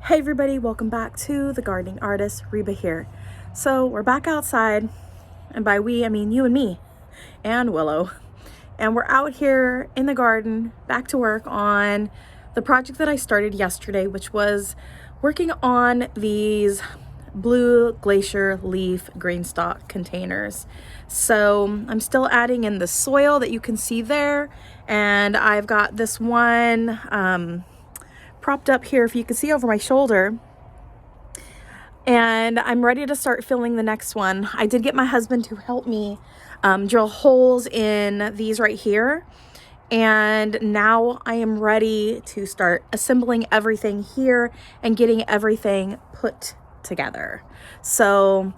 Hey everybody, welcome back to The Gardening Artist. Reba here. So we're back outside, and by we I mean you and me and Willow, and we're out here in the garden back to work on the project that I started yesterday, which was working on these blue glacier leaf grain stock containers. So I'm still adding in the soil that you can see there, and I've got this one propped up here, if you can see over my shoulder, and I'm ready to start filling the next one. I did get my husband to help me drill holes in these right here, and now I am ready to start assembling everything here and getting everything put together. So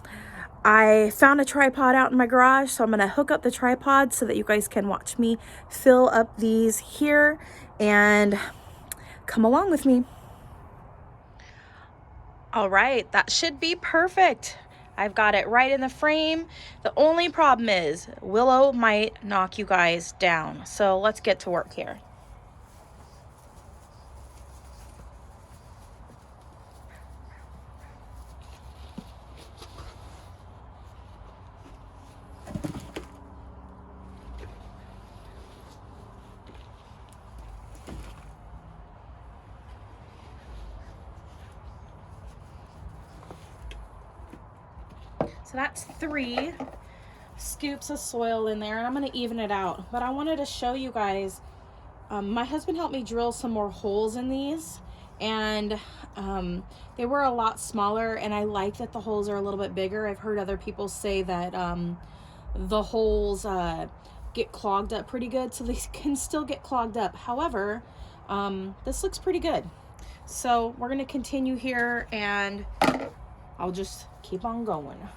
I found a tripod out in my garage, so I'm gonna hook up the tripod so that you guys can watch me fill up these here, and come along with me. All right, that should be perfect. I've got it right in the frame. The only problem is Willow might knock you guys down. So let's get to work here. So that's 3 scoops of soil in there, and I'm gonna even it out. But I wanted to show you guys, my husband helped me drill some more holes in these, and they were a lot smaller, and I like that the holes are a little bit bigger. I've heard other people say that the holes get clogged up pretty good, so these can still get clogged up. However, this looks pretty good. So we're gonna continue here, and I'll just keep on going.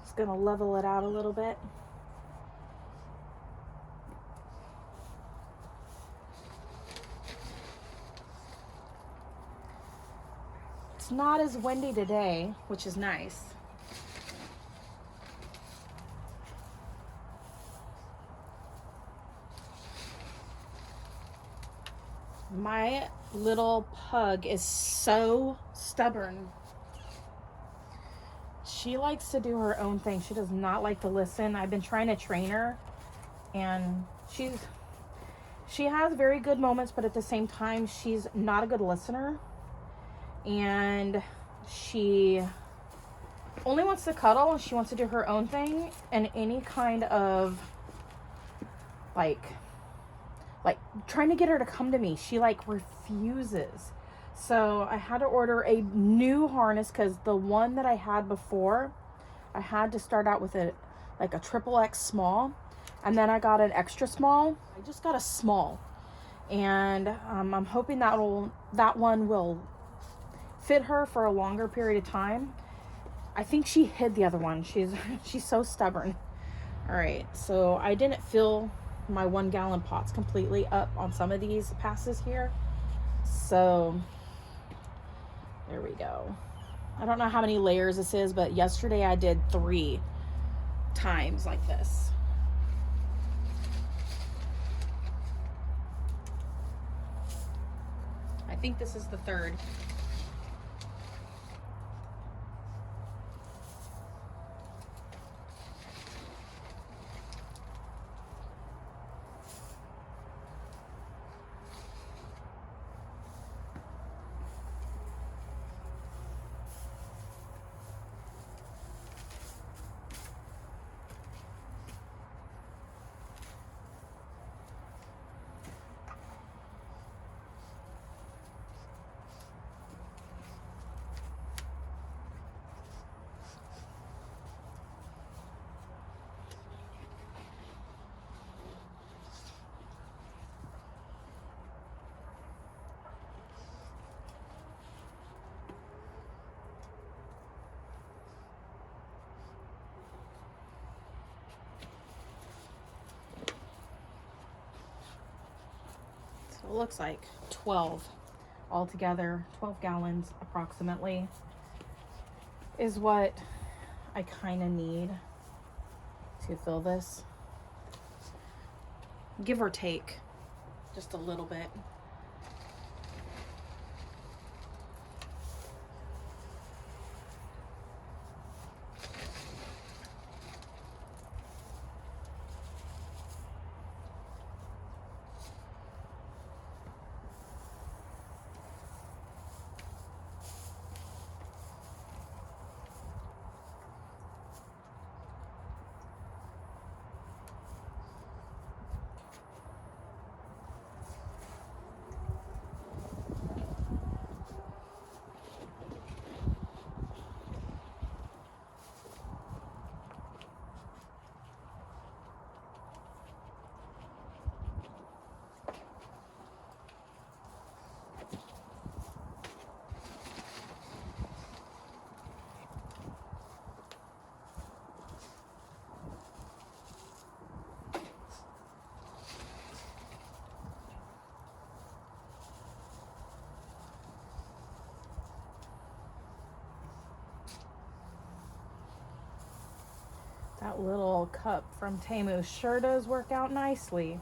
Just gonna level it out a little bit. It's not as windy today, which is nice. My little pug is so stubborn. She likes to do her own thing. She does not like to listen. I've been trying to train her, and she has very good moments, but at the same time, she's not a good listener. And she only wants to cuddle, and she wants to do her own thing, and any kind of like trying to get her to come to me, she like refuses. So I had to order a new harness, because the one that I had before, I had to start out with a triple X small, and then I got an extra small. I just got a small, and I'm hoping that one will fit her for a longer period of time. I think she hid the other one. She's so stubborn. All right, so I didn't fill my 1 gallon pots completely up on some of these passes here, so there we go. I don't know how many layers this is, but yesterday I did 3 times like this. I think this is the 3rd. It looks like 12 altogether. 12 gallons approximately is what I kind of need to fill this. give or take just a little bit. That little cup from Temu sure does work out nicely.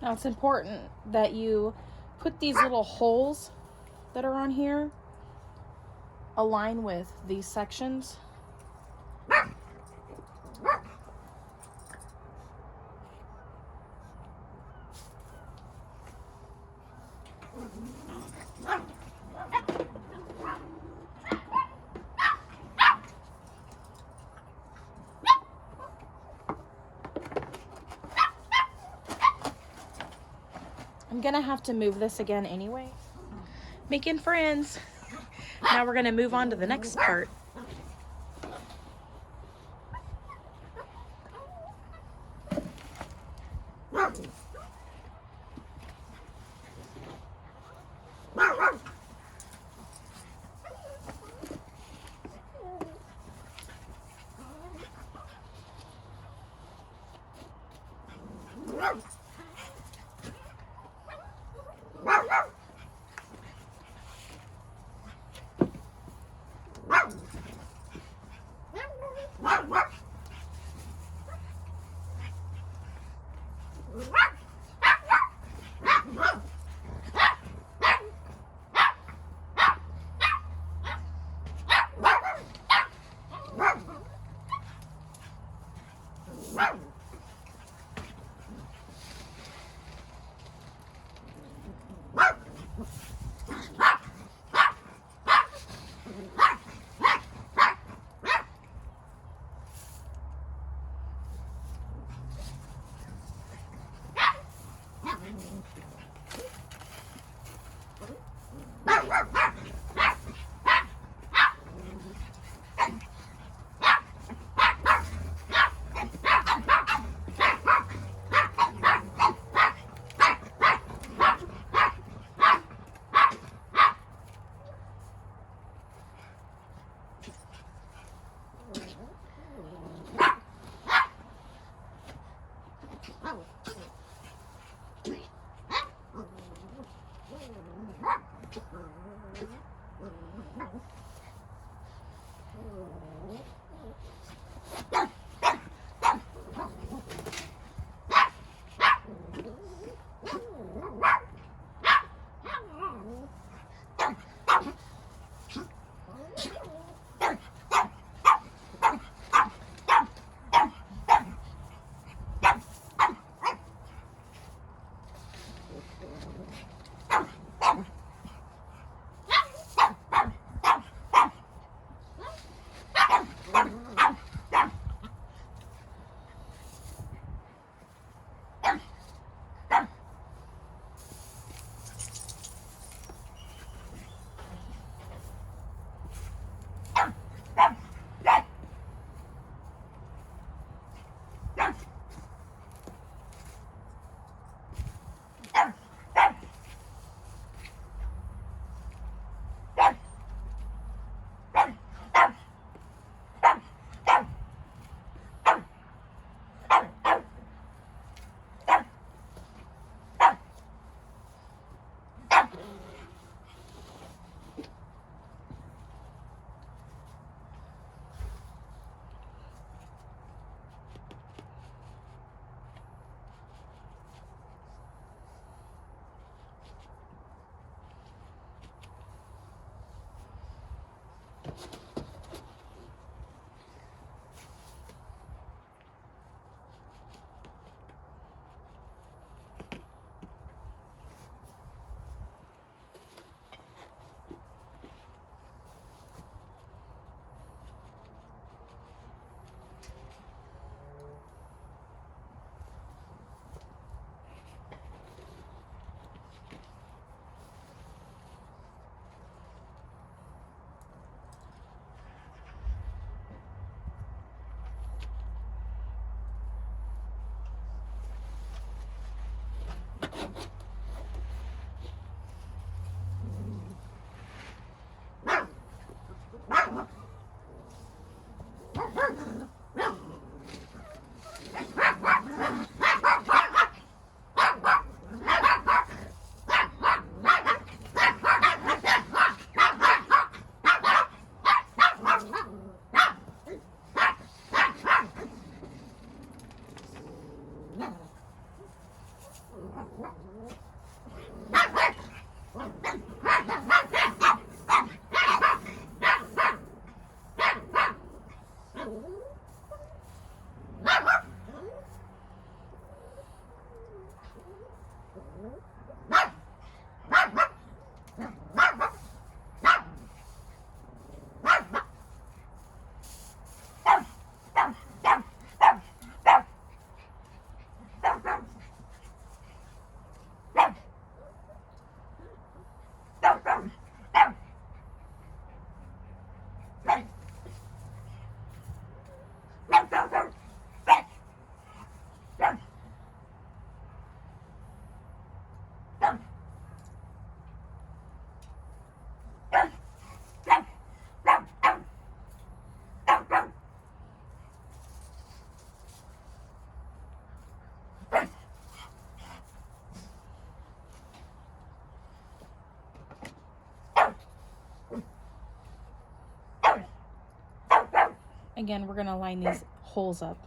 Now it's important that you put these little holes that are on here align with these sections. I'm gonna have to move this again anyway. Making friends. Now we're gonna move on to the next part. Again, we're going to line these holes up.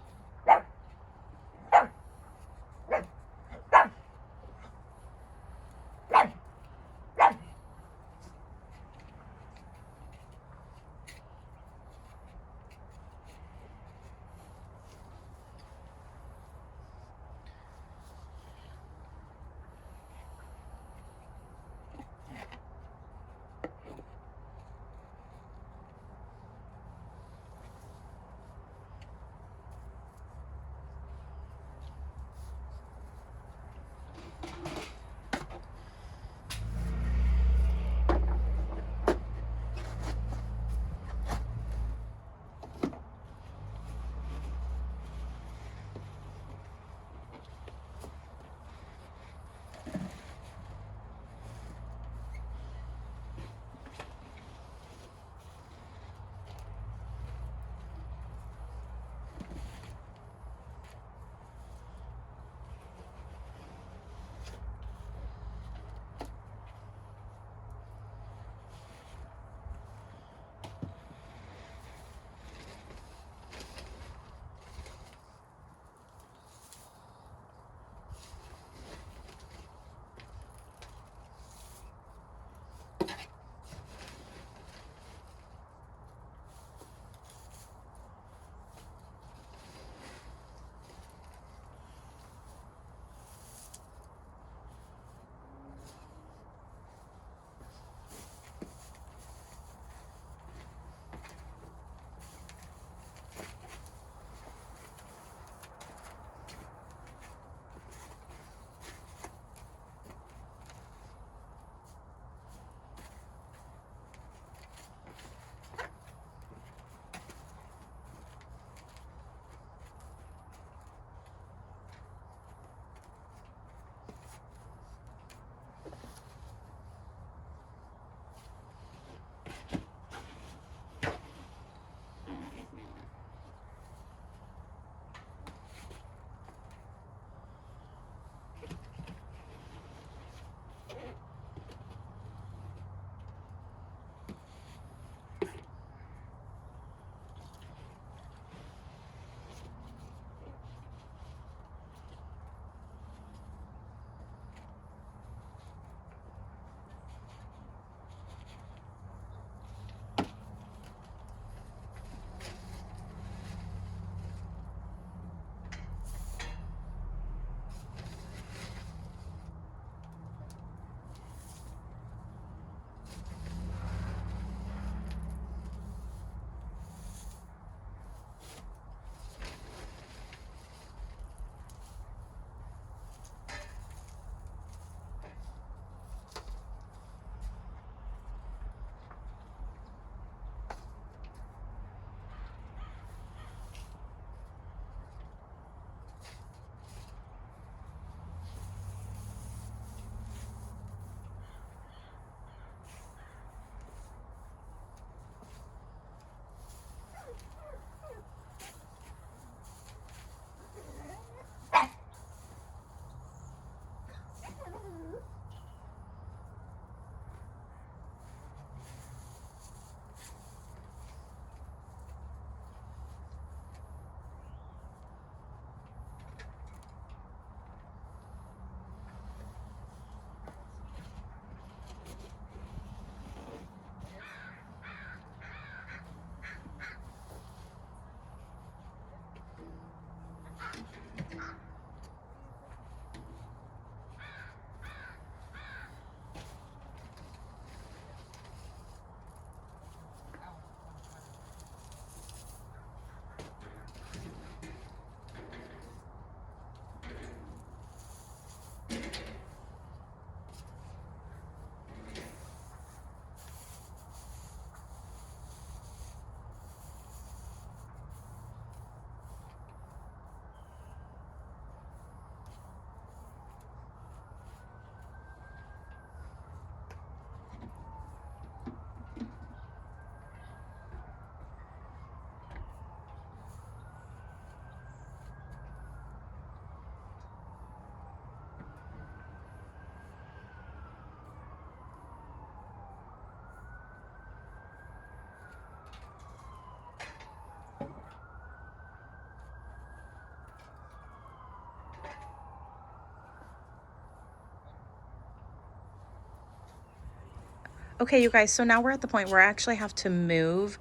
Okay, you guys, so now we're at the point where I actually have to move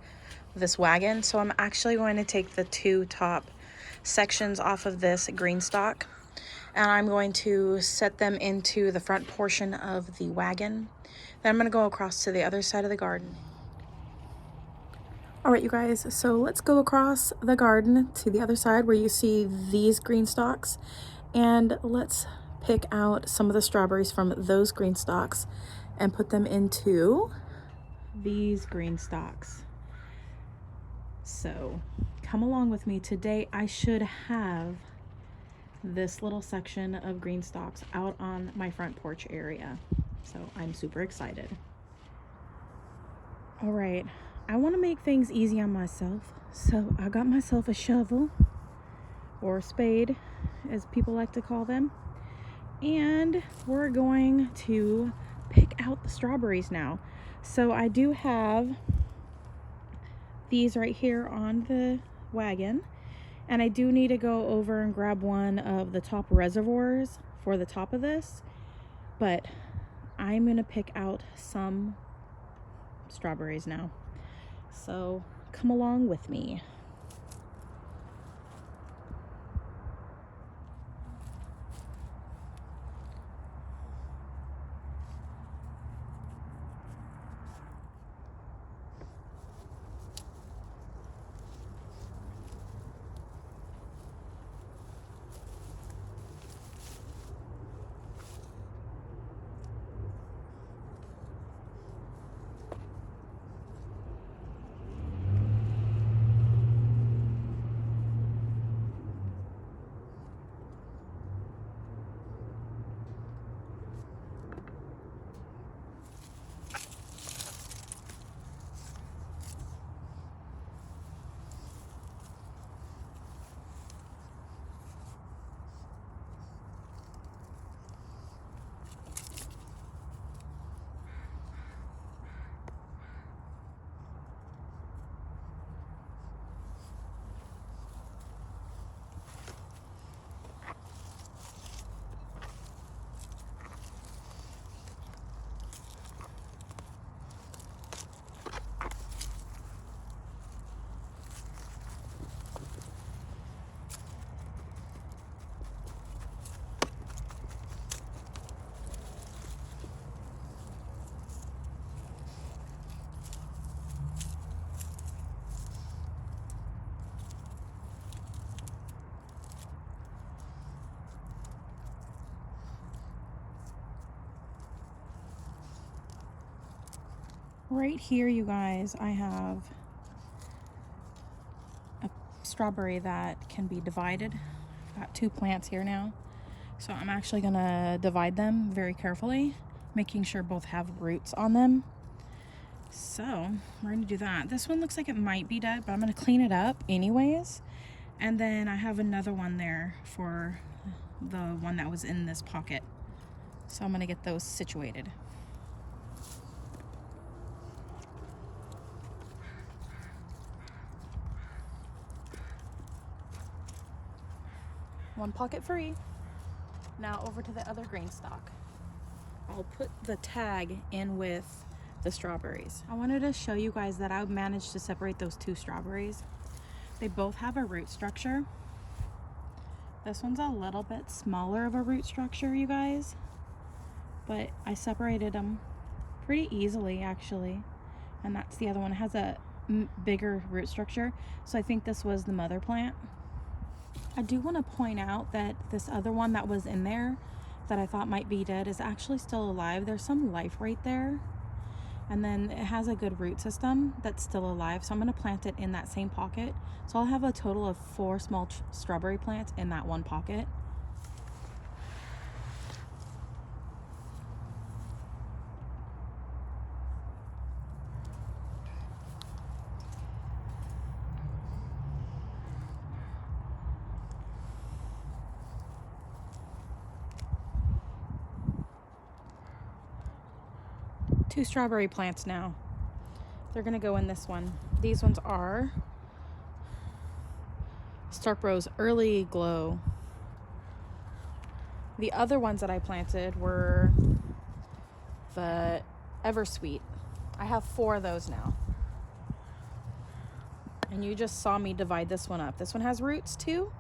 this wagon. So I'm actually going to take the two top sections off of this green stalk, and I'm going to set them into the front portion of the wagon. Then I'm going to go across to the other side of the garden. All right, you guys, so let's go across the garden to the other side where you see these green stalks, and let's pick out some of the strawberries from those green stalks and put them into these green stalks. So come along with me. Today I should have this little section of green stalks out on my front porch area. So I'm super excited. All right, I want to make things easy on myself. So I got myself a shovel, or a spade as people like to call them. And we're going to pick out the strawberries now. So I do have these right here on the wagon, and I do need to go over and grab one of the top reservoirs for the top of this, but I'm gonna pick out some strawberries now. So come along with me. Right here, you guys, I have a strawberry that can be divided. I've got two plants here now. So I'm actually gonna divide them very carefully, making sure both have roots on them. So we're gonna do that. This one looks like it might be dead, but I'm gonna clean it up anyways. And then I have another one there for the one that was in this pocket. So I'm gonna get those situated. One pocket free. Now over to the other green stalk. I'll put the tag in with the strawberries. I wanted to show you guys that I managed to separate those two strawberries. They both have a root structure. This one's a little bit smaller of a root structure, you guys, but I separated them pretty easily actually. And that's the other one. It has a bigger root structure. So I think this was the mother plant. I do want to point out that this other one that was in there that I thought might be dead is actually still alive. There's some life right there. And then it has a good root system that's still alive. So I'm going to plant it in that same pocket. So I'll have a total of 4 small strawberry plants in that one pocket. Two strawberry plants now. They're gonna go in this one. These ones are Stark Rose Early Glow. The other ones that I planted were the Eversweet. I have 4 of those now. And you just saw me divide this one up. This one has roots too,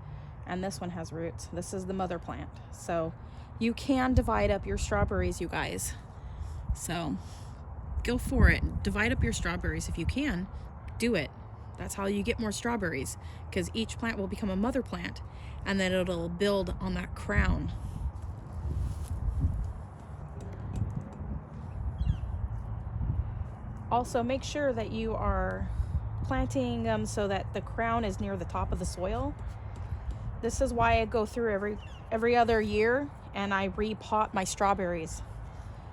and this one has roots. This is the mother plant. So you can divide up your strawberries, you guys. So go for it. Divide up your strawberries if you can. Do it. That's how you get more strawberries, because each plant will become a mother plant, and then it'll build on that crown. Also, make sure that you are planting them so that the crown is near the top of the soil. This is why I go through every other year and I repot my strawberries.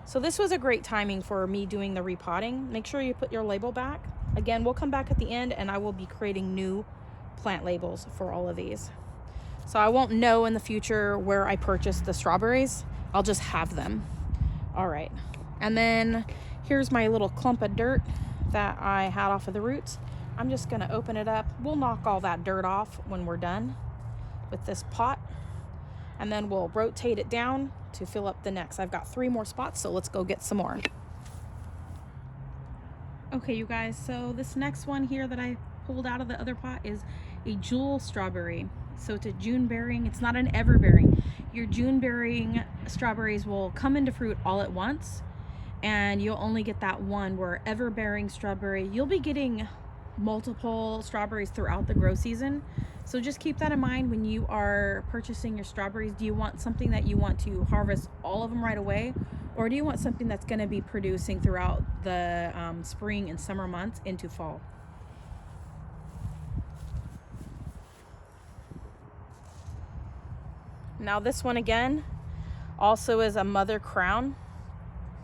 So this was a great timing for me doing the repotting. Make sure you put your label back. Again, we'll come back at the end and I will be creating new plant labels for all of these. So I won't know in the future where I purchased the strawberries. I'll just have them. All right. And then here's my little clump of dirt that I had off of the roots. I'm just gonna open it up. We'll knock all that dirt off when we're done with this pot. And then we'll rotate it down to fill up the next. I've got 3 more spots, so let's go get some more. Okay, you guys, so this next one here that I pulled out of the other pot is a jewel strawberry. So it's a June bearing. It's not an ever bearing. Your June bearing strawberries will come into fruit all at once, and you'll only get that one. Where ever bearing strawberry, you'll be getting multiple strawberries throughout the grow season. So just keep that in mind when you are purchasing your strawberries. Do you want something that you want to harvest all of them right away, or do you want something that's going to be producing throughout the spring and summer months into fall? Now this one again also is a mother crown.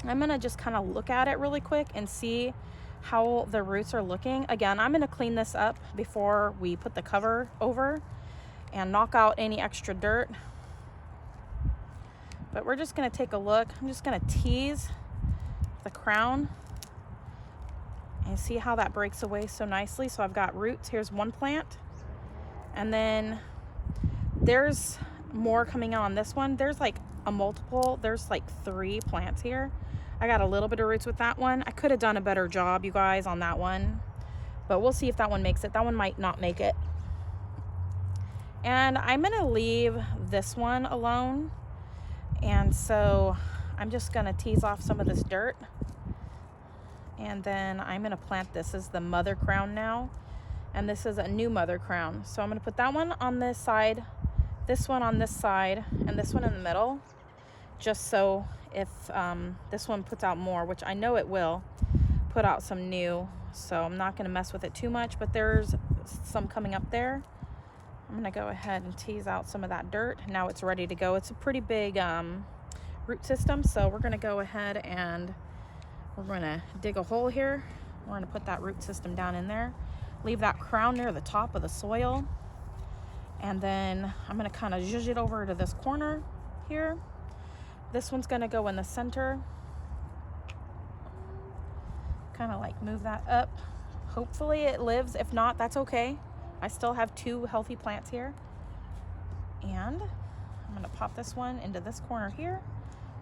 I'm going to just kind of look at it really quick and see how the roots are looking. Again, I'm going to clean this up before we put the cover over and knock out any extra dirt. But we're just going to take a look. I'm just going to tease the crown and see how that breaks away so nicely. So I've got roots. Here's one plant, and then there's more coming on this one. There's like a multiple. There's like 3 plants here. I got a little bit of roots with that one. I could have done a better job, you guys, on that one, but we'll see if that one makes it. That one might not make it. And I'm gonna leave this one alone, and so I'm just gonna tease off some of this dirt, and then I'm gonna plant this as the mother crown now, and this is a new mother crown. So I'm gonna put that one on this side, this one on this side, and this one in the middle, just so if this one puts out more, which I know it will put out some new, so I'm not going to mess with it too much, but there's some coming up there. I'm going to go ahead and tease out some of that dirt. Now it's ready to go. It's a pretty big root system, so we're going to go ahead and we're going to dig a hole here. We're going to put that root system down in there, leave that crown near the top of the soil, and then I'm going to kind of zhuzh it over to this corner here. This one's going to go in the center. Kind of like move that up. Hopefully it lives. If not, that's okay. I still have 2 healthy plants here. And I'm going to pop this one into this corner here.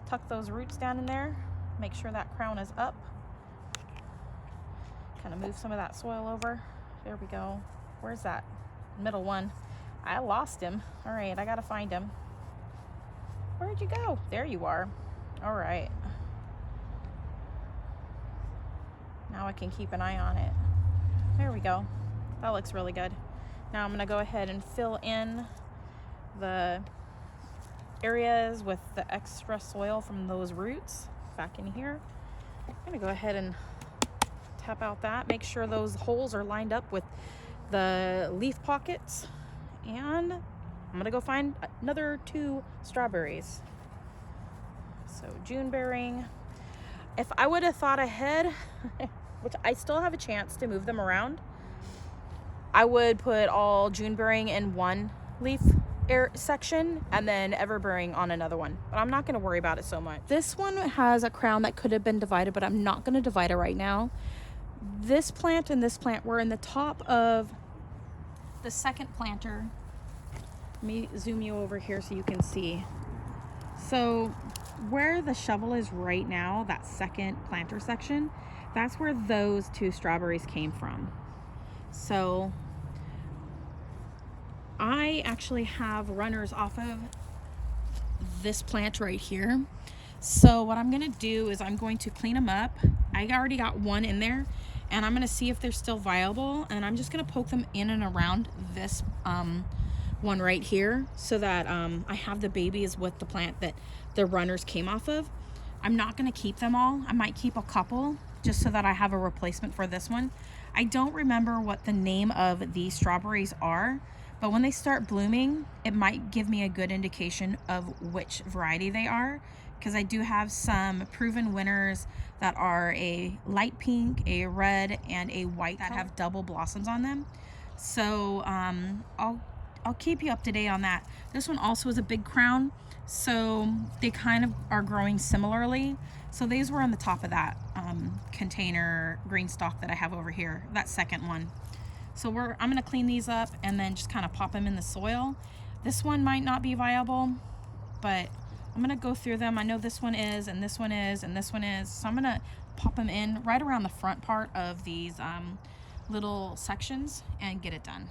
Tuck those roots down in there. Make sure that crown is up. Kind of move some of that soil over. There we go. Where's that middle one? I lost him. All right, I got to find him. Where'd you go? There you are. All right. Now I can keep an eye on it. There we go. That looks really good. Now I'm going to go ahead and fill in the areas with the extra soil from those roots back in here. I'm going to go ahead and tap out that. Make sure those holes are lined up with the leaf pockets. And I'm gonna go find another 2 strawberries. So June bearing. If I would have thought ahead, which I still have a chance to move them around, I would put all June bearing in one leaf section and then ever bearing on another one. But I'm not gonna worry about it so much. This one has a crown that could have been divided, but I'm not gonna divide it right now. This plant and this plant were in the top of the second planter. Let me zoom you over here so you can see. So where the shovel is right now, that second planter section, That's where those 2 strawberries came from. So I actually have runners off of this plant right here. So what I'm gonna do is I'm going to clean them up. I already got one in there, and I'm gonna see if they're still viable, and I'm just gonna poke them in and around this one right here, so that I have the babies with the plant that the runners came off of. I'm not gonna keep them all. I might keep a couple just so that I have a replacement for this one. I don't remember what the name of these strawberries are, but when they start blooming, it might give me a good indication of which variety they are, because I do have some proven winners that are a light pink, a red, and a white that have double blossoms on them. So I'll keep you up to date on that. This one also is a big crown, so they kind of are growing similarly. So these were on the top of that container green stalk that I have over here, that second one. So I'm gonna clean these up and then just kind of pop them in the soil. This one might not be viable, but I'm gonna go through them. I know this one is, and this one is, and this one is. So I'm gonna pop them in right around the front part of these little sections and get it done.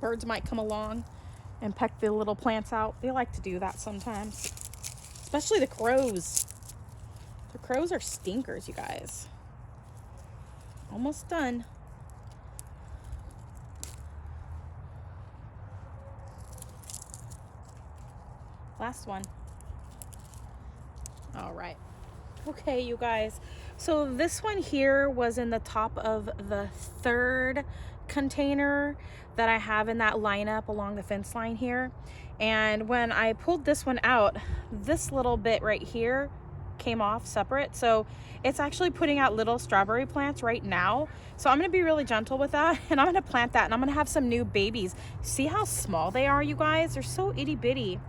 Birds might come along and peck the little plants out. They like to do that sometimes, especially the crows. The crows are stinkers, you guys. Almost done. Last one. All right. Okay, you guys. So this one here was in the top of the 3rd container that I have in that lineup along the fence line here. And when I pulled this one out, this little bit right here came off separate. So it's actually putting out little strawberry plants right now. So I'm gonna be really gentle with that, and I'm gonna plant that, and I'm gonna have some new babies. See how small they are, you guys? They're so itty bitty.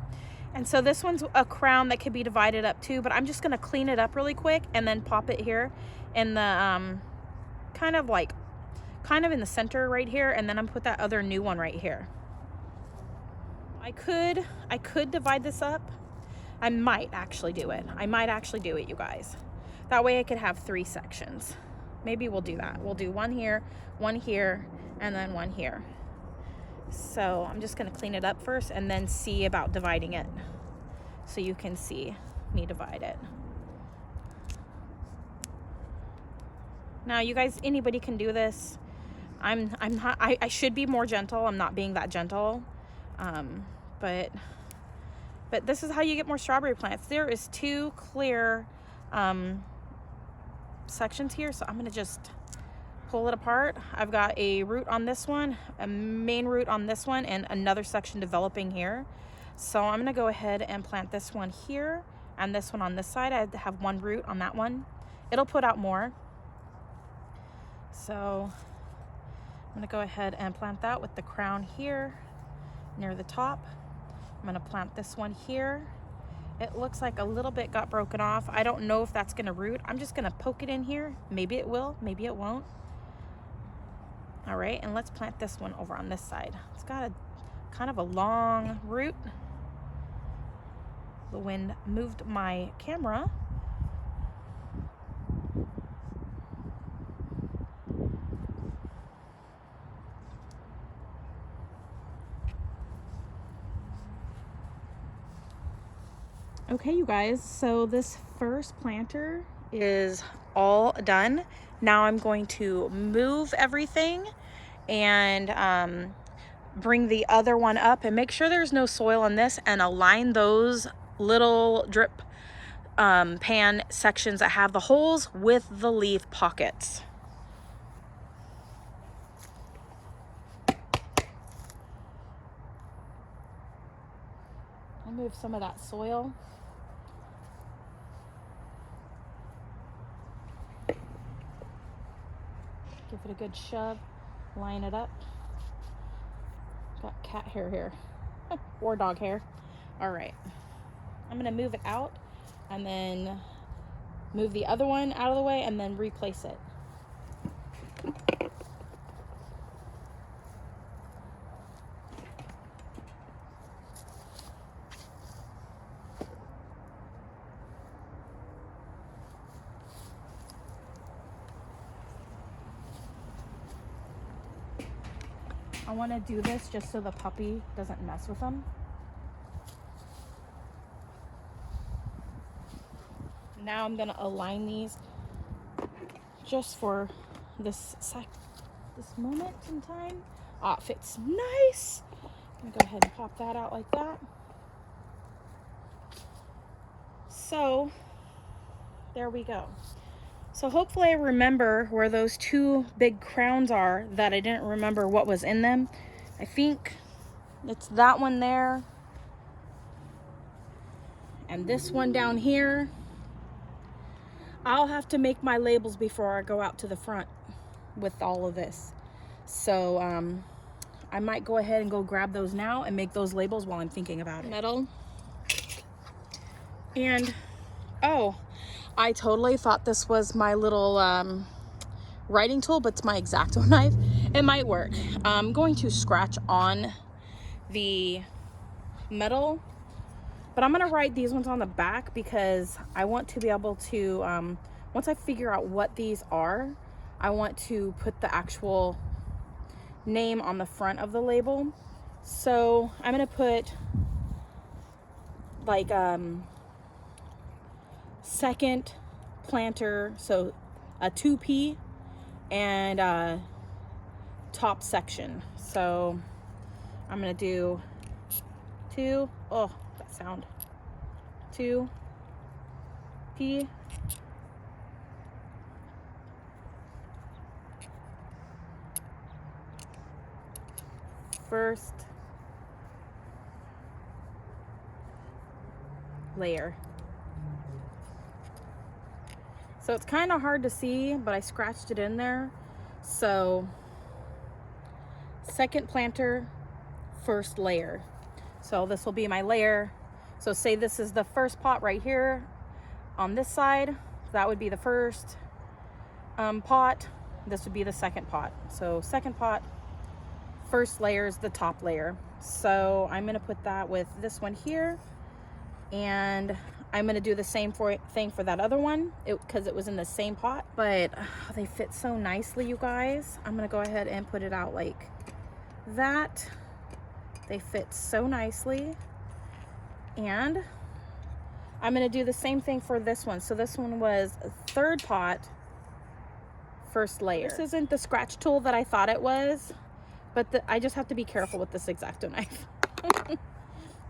And so this one's a crown that could be divided up too, but I'm just gonna clean it up really quick and then pop it here in the kind of in the center right here, and then I'm put that other new one right here. I could divide this up. I might actually do it. You guys. That way I could have 3 sections. Maybe we'll do that. We'll do one here, and then one here. So I'm just gonna clean it up first and then see about dividing it, so you can see me divide it. Now, you guys, anybody can do this. I should be more gentle. I'm not being that gentle. But this is how you get more strawberry plants. There is 2 clear sections here, so I'm gonna just pull it apart. I've got a root on this one, a main root on this one, and another section developing here. So I'm gonna go ahead and plant this one here and this one on this side. I have 1 root on that one. It'll put out more. So I'm gonna go ahead and plant that with the crown here near the top. I'm gonna plant this one here. It looks like a little bit got broken off. I don't know if that's gonna root. I'm just gonna poke it in here. Maybe it will, maybe it won't. All right, and let's plant this one over on this side. It's got a kind of a long root. The wind moved my camera. Okay, you guys, so this first planter is all done. Now I'm going to move everything and bring the other one up and make sure there's no soil on this, and align those little drip pan sections that have the holes with the leaf pockets. I'll move some of that soil. Give it a good shove. line it up. Got cat hair here or dog hair. All right, I'm gonna move it out and then move the other one out of the way and then replace it. I want to do this just so the puppy doesn't mess with them. Now I'm going to align these just for this moment in time. Oh, it fits nice. I'm going to go ahead and pop that out like that. So there we go. So hopefully I remember where those two big crowns are that I didn't remember what was in them. I think it's that one there. And this one down here. I'll have to make my labels before I go out to the front with all of this. So I might go ahead and go grab those now and make those labels while I'm thinking about it. Metal. And, oh, I totally thought this was my little writing tool, but it's my X-Acto knife. It might work. I'm going to scratch on the metal, but I'm going to write these ones on the back because I want to be able to, once I figure out what these are, I want to put the actual name on the front of the label. So I'm going to put like second planter, so a 2P, and top section. So I'm gonna do 2, oh, that sound, 2P, first layer. So it's kind of hard to see, but I scratched it in there. So second planter, first layer. So this will be my layer. So say this is the first pot right here on this side. That would be the first pot. This would be the second pot. So second pot, first layer is the top layer. So I'm gonna put that with this one here. And I'm gonna do the same thing for that other one because it was in the same pot, but they fit so nicely, you guys. I'm gonna go ahead and put it out like that. They fit so nicely. And I'm gonna do the same thing for this one. So this one was third pot, first layer. This isn't the scratch tool that I thought it was, but I just have to be careful with this X-Acto knife.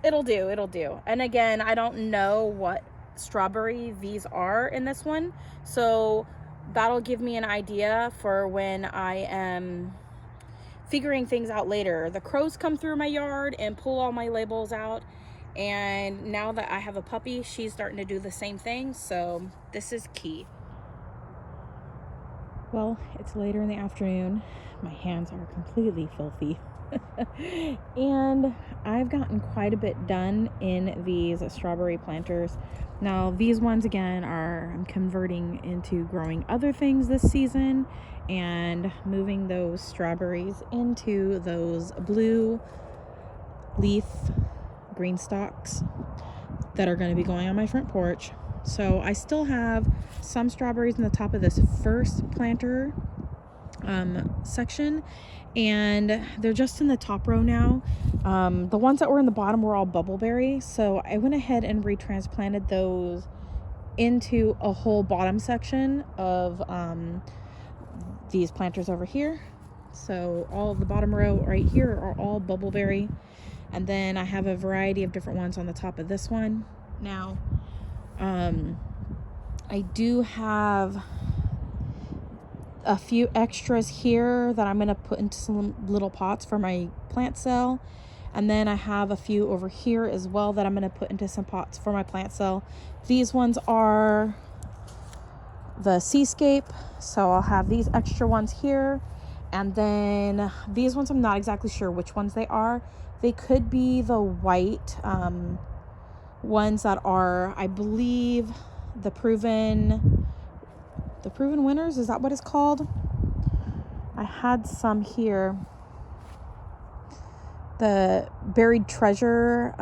It'll do, it'll do. And again, I don't know what strawberry these are in this one. So that'll give me an idea for when I am figuring things out later. The crows come through my yard and pull all my labels out. And now that I have a puppy, she's starting to do the same thing. So this is key. Well, it's later in the afternoon. My hands are completely filthy. And I've gotten quite a bit done in these strawberry planters. Now these ones again I'm converting into growing other things this season and moving those strawberries into those blue leaf green stalks that are going to be going on my front porch. So I still have some strawberries in the top of this first planter section, and they're just in the top row now. The ones that were in the bottom were all bubbleberry, so I went ahead and retransplanted those into a whole bottom section of these planters over here. So all of the bottom row right here are all bubbleberry, and then I have a variety of different ones on the top of this one. Now I do have a few extras here that I'm going to put into some little pots for my plant cell. And then I have a few over here as well that I'm going to put into some pots for my plant cell. These ones are the Seascape, so I'll have these extra ones here. And then these ones, I'm not exactly sure which ones they are. They could be the white ones that are, I believe, the proven winners. Is that what it's called? I had some here. The buried treasure.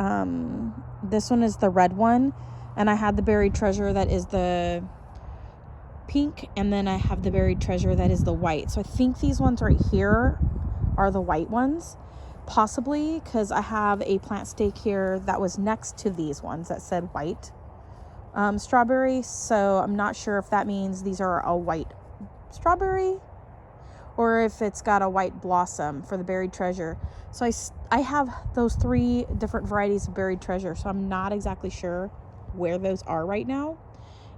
This one is the red one. And I had the buried treasure that is the pink, and then I have the buried treasure that is the white. So I think these ones right here are the white ones, possibly, because I have a plant stake here that was next to these ones that said white strawberry. So I'm not sure if that means these are a white strawberry or if it's got a white blossom for the buried treasure. So I have those 3 different varieties of buried treasure, so I'm not exactly sure where those are right now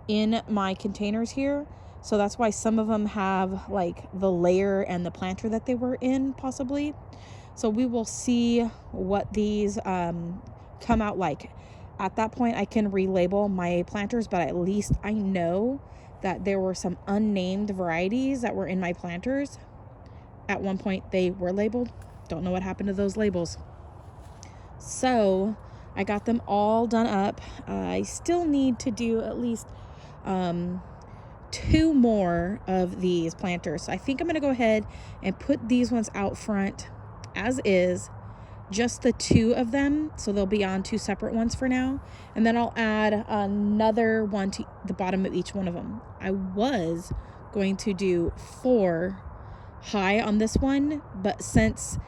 in my containers here. So that's why some of them have like the layer and the planter that they were in, possibly. So we will see what these come out like. At that point I can relabel my planters, but at least I know that there were some unnamed varieties that were in my planters. At one point they were labeled. Don't know what happened to those labels. So I got them all done up. I still need to do at least 2 more of these planters. So I think I'm going to go ahead and put these ones out front as is, just the 2 of them. So they'll be on 2 separate ones for now. And then I'll add another one to the bottom of each one of them. I was going to do 4 high on this one, but since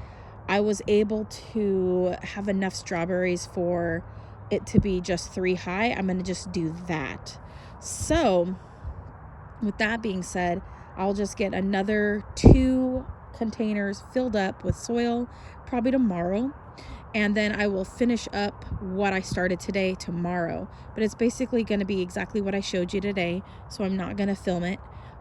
I was able to have enough strawberries for it to be just 3 high, I'm going to just do that. So with that being said, I'll just get another 2 containers filled up with soil probably tomorrow, and then I will finish up what I started today tomorrow. But it's basically going to be exactly what I showed you today, so I'm not going to film it,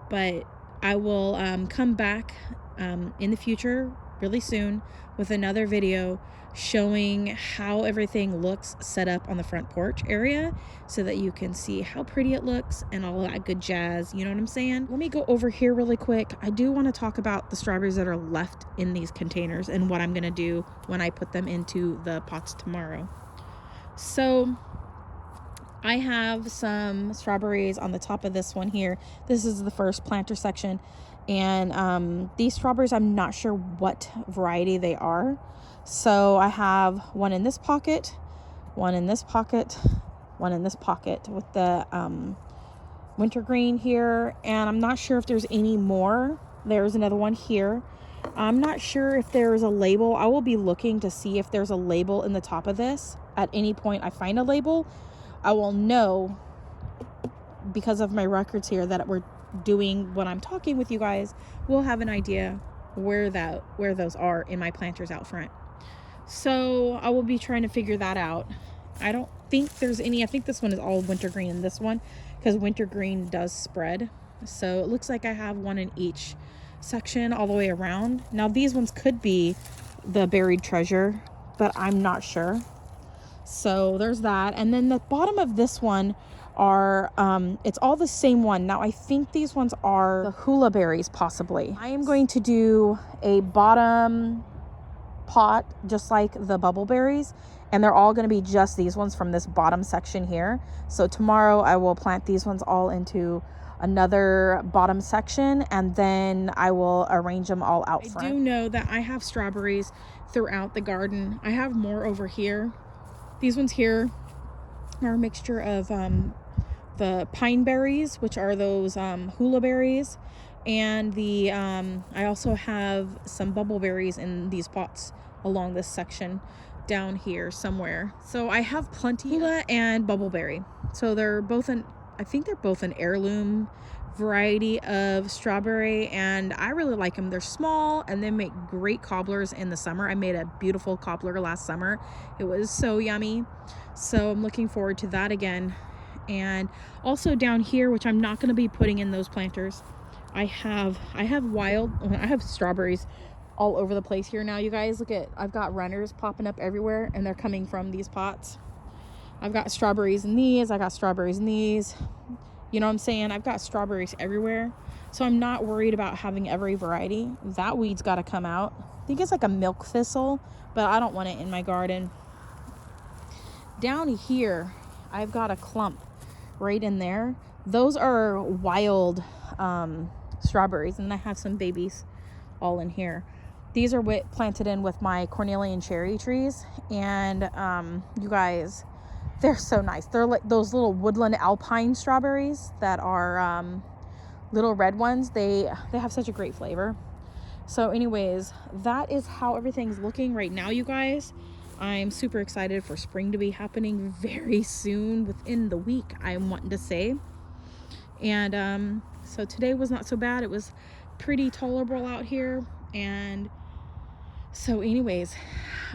but I will come back in the future really soon with another video showing how everything looks set up on the front porch area, so that you can see how pretty it looks and all that good jazz. You know what I'm saying? Let me go over here really quick. I do want to talk about the strawberries that are left in these containers and what I'm going to do when I put them into the pots tomorrow. So I have some strawberries on the top of this one here. This is the first planter section, and these strawberries, I'm not sure what variety they are. So I have one in this pocket, one in this pocket, one in this pocket with the wintergreen here, and I'm not sure if there's any more. There's another one here. I'm not sure if there's a label. I will be looking to see if there's a label in the top of this. At any point I find a label, I will know, because of my records here that we're doing when I'm talking with you guys, we'll have an idea where those are in my planters out front. So I will be trying to figure that out. I don't think there's any. I think this one is all wintergreen in this one, because wintergreen does spread. So it looks like I have one in each section all the way around. Now these ones could be the buried treasure, but I'm not sure. So there's that. And then the bottom of this one are it's all the same one. Now I think these ones are the hula berries, possibly. I am going to do a bottom pot just like the bubble berries, and they're all going to be just these ones from this bottom section here. So tomorrow I will plant these ones all into another bottom section, and then I will arrange them all out front. I do know that I have strawberries throughout the garden. I have more over here. These ones here are a mixture of the pine berries, which are those hula berries, and the I also have some bubble berries in these pots along this section down here somewhere. So I have plenty hula and bubbleberry. So they're both I think they're both an heirloom variety of strawberry, and I really like them. They're small and they make great cobblers in the summer. I made a beautiful cobbler last summer. It was so yummy. So I'm looking forward to that again. And also down here, which I'm not going to be putting in those planters, I have strawberries all over the place here now. You guys, look at, I've got runners popping up everywhere, and they're coming from these pots. I've got strawberries in these, I got strawberries in these, You know what I'm saying? I've got strawberries everywhere, so I'm not worried about having every variety. That weed's got to come out. I think it's like a milk thistle, but I don't want it in my garden. Down here, I've got a clump right in there. Those are wild strawberries, and I have some babies all in here. These are planted in with my Cornelian cherry trees, and you guys, they're so nice. They're like those little woodland alpine strawberries that are little red ones. They have such a great flavor. So anyways, that is how everything's looking right now, you guys. I'm super excited for spring to be happening very soon, within the week, I'm wanting to say. And so today was not so bad. It was pretty tolerable out here. And so anyways,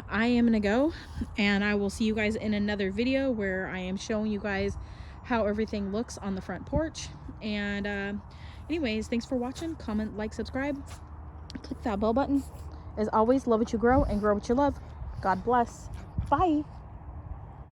I am gonna go, and I will see you guys in another video where I am showing you guys how everything looks on the front porch. And anyways, thanks for watching. Comment, like, subscribe, click that bell button. As always, love what you grow and grow what you love. God bless. Bye.